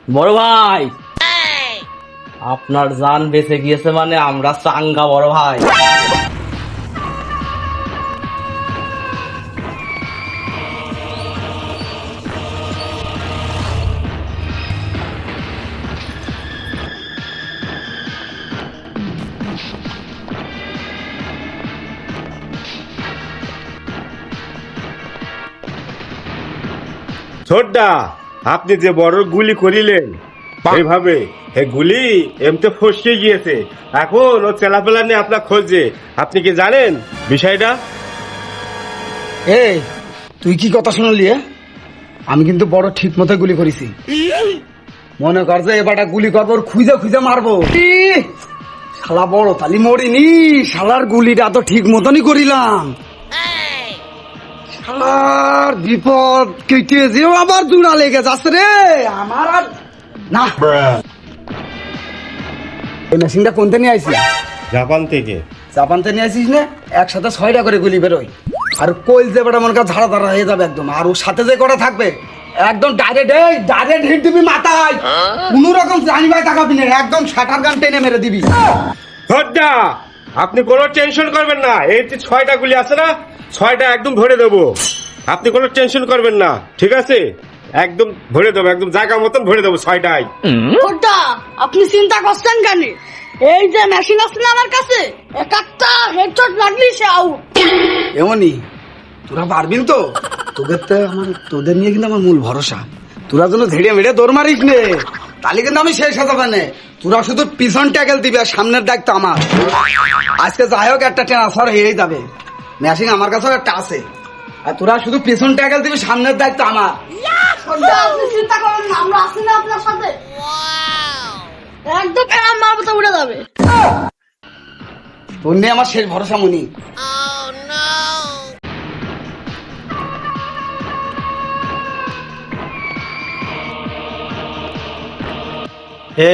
বড় ভাই, আপনার জান বেঁচে গিয়েছে মানে আমরা চাঙ্গা বড় ভাই। ছোটদা, আপনি যে বড় গুলি করিলেন এইভাবে, এই গুলি এমতে ফসকে গিয়েছে। এখন ও চেলাপেলা নিয়ে আপনার খোঁজে। আপনি কি জানেন বিষয়টা? এই তুই কি কথা শুনলি? আমি কিন্তু বড় ঠিক মতো গুলি করেছি। মনে কর যে এবারটা গুলি করবো, ওর খুঁজে খুঁজে মারবো। শালা বড় তালি মরিনি, শালার গুলিটা তো ঠিক মতনই করিলাম। শালার বিপদ কেটে যেও আবার জোড়া লেগে যাচ্ছে রে আমার। আর না, এই মেশিনটা কোনতে নিয়ে আইসি? জাপান থেকে। জাপান থেকে নিয়ে আসিস না? একসাথে 6টা করে গুলি বেরোয়। আর কোয়েল যে বেটা মনে কর ঝাড়া ধারা হয়ে যাবে একদম। আর ওর সাথে যে কটা থাকবে একদম ডাইরেক্ট হিট দিবি মাথায়। কোন রকম জানি ভাই তাকাবি না, একদম শাটার গান টেনে মেরে দিবি। ছোটদা, আপনি কোনো টেনশন করবেন না। এই যে 6টা গুলি আছে না, 6টা একদম ধরে দেবো। আপনি কোনো টেনশন করবেন না, ঠিক আছে? একদম ভরে দেবো, একদম জায়গা মতন ভরে দেবো 6টাই। ওটা আপনি চিন্তা করছেন কেন? এই যে মেশিন আছে না আমার কাছে, একটা হেডশট লাগলি সে আউট। এমনই তোরা পারবি তো? তোদের নিয়ে কিন্তু আমার মূল ভরসা। তোরা যেন ধেড়ে মেড়ে দৌড় মারিস নে, তাহলে কিন্তু আমি শেষ হতে পারে। তোরা শুধু পিছন ট্যাকেল দিবি আর সামনের দায়িত্ব আমার। আজকে যাই হোক একটা ট্রান্সফার হয়েই যাবে। মেশিন আমার কাছেও একটা আছে। আর তোরা শুধু পিছন ট্যাকেল দিবি, সামনের দায়িত্ব আমার। ওটা আপনি চিন্তা করেন না, আমরা আছি না আপনার সাথে। একদম এরম মারবো তো উড়ে যাবে। তোর নিয়ে আমার শেষ ভরসা মনি।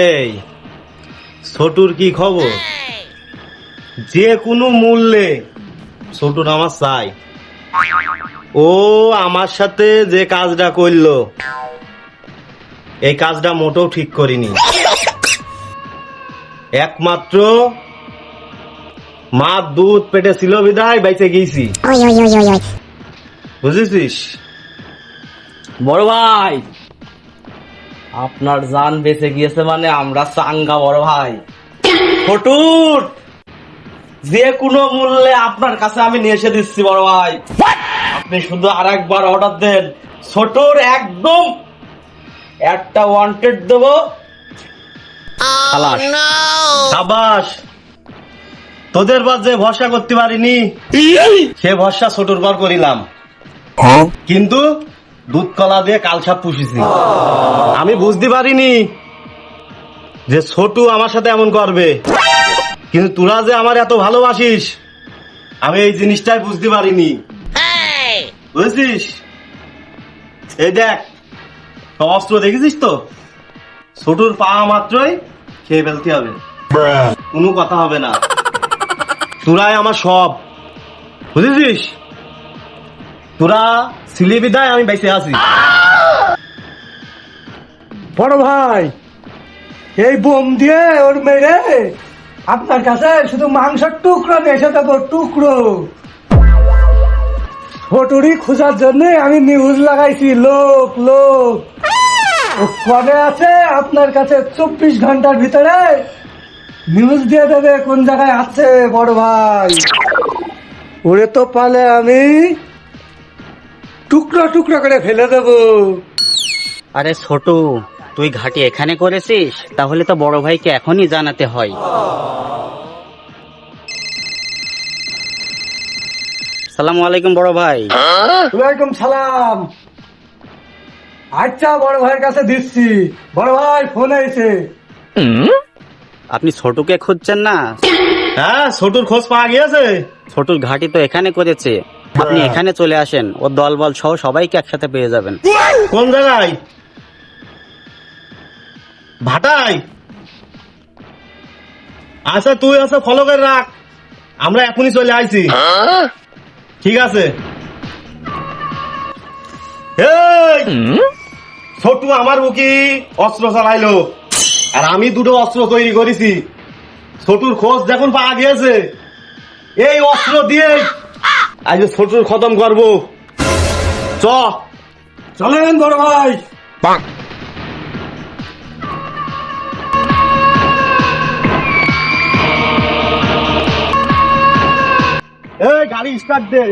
এই ছোটুর কি খবর? যে কোনো মূল্যে ছোটুর আমার চাই। ও আমার সাথে যে কাজটা করলো, এই কাজটা মোটেও ঠিক করিনি। একমাত্র মা দুধ পেটে ছিল বিধায় বাইচে গেছি, বুঝেছিস? বড় ভাই, আপনার জান বেঁচে গিয়েছে মানে আমরা চাঙ্গা বড় ভাই। ছোটুর যে কোনো মূল্যে আপনার কাছে আমি নিয়ে এসে দিচ্ছি বড় ভাই। আপনি শুধু আরেকবার অর্ডার দেন, ছোটুর একদম একটা ওয়ান্টেড দেবো। খালাস। সাবাস। তোদের পর যে ভরসা করতে পারিনি, সে ভরসা ছোটুর পর করিলাম। কিন্তু দুধ কলা দিয়ে কালসাপ পুষেছি। আমি বুঝতে পারিনি যে ছোটু আমার সাথে এমন করবে, কিন্তু তোরা যে আমার এত ভালোবাসিস, আমি এই জিনিসটাই বুঝতে পারিনি, বুঝেছিস? এই দেখ, সব অস্ত্র দেখেছিস তো? ছোটুর পাওয়া মাত্রই খেয়ে ফেলতে হবে, কোনো কথা হবে না। তোরাই আমার সব, বুঝেছিস? তোরা ছিলি বিদায় আমি বেঁচে আছি। বড় ভাই, এই বোম দিয়ে ওর মেরে আপনার কাছে শুধু মাংসের টুকরো নিয়ে এসে দেবো, টুকরো। ফটুরি খোঁজার জন্য আমি নিউজ লাগাইছি। লোক লোক ও কবে আছে আপনার কাছে 24 ঘন্টার ভিতরে নিউজ দিয়ে দেবে কোন জায়গায় আছে বড় ভাই। ওরে তো পালে আমি টুকরো টুকরো করে ফেলে দেবো। আরে ছোট, তুই ঘাটি এখানে করেছিস? তাহলে তো বড় ভাইকে এখনই জানাতে হয়। সালামু আলাইকুম বড় ভাই। ওয়ালাইকুম সালাম। আচ্ছা, বড় ভাইয়ের কাছে দিচ্ছি। বড় ভাই ফোন এসে। আপনি ছোটকে খুঁজছেন না? হ্যাঁ, ছোটুর খোঁজ পাওয়া গিয়েছে। ছোটুর ঘাটি তো এখানে করেছে, আপনি এখানে চলে আসেন। ও দলবল সহ সবাইকে একসাথে পেয়ে যাবেন। কোন জায়গায়? ভাটাই? আচ্ছা, তুই আছে ফলো করে রাখ, আমরা এখনই চলে আইছি। ঠিক আছে। এই ছোটু আমার বুকি অস্ত্র চালাইলো, আর আমি দুটো অস্ত্র তৈরি করেছি। ছোটুর খোঁজ যখন পাওয়া গিয়েছে, এই অস্ত্র দিয়ে আজ ছোটুর খতম করবো। চ চলেন বড় ভাই। এই গাড়ি স্টার্ট দে।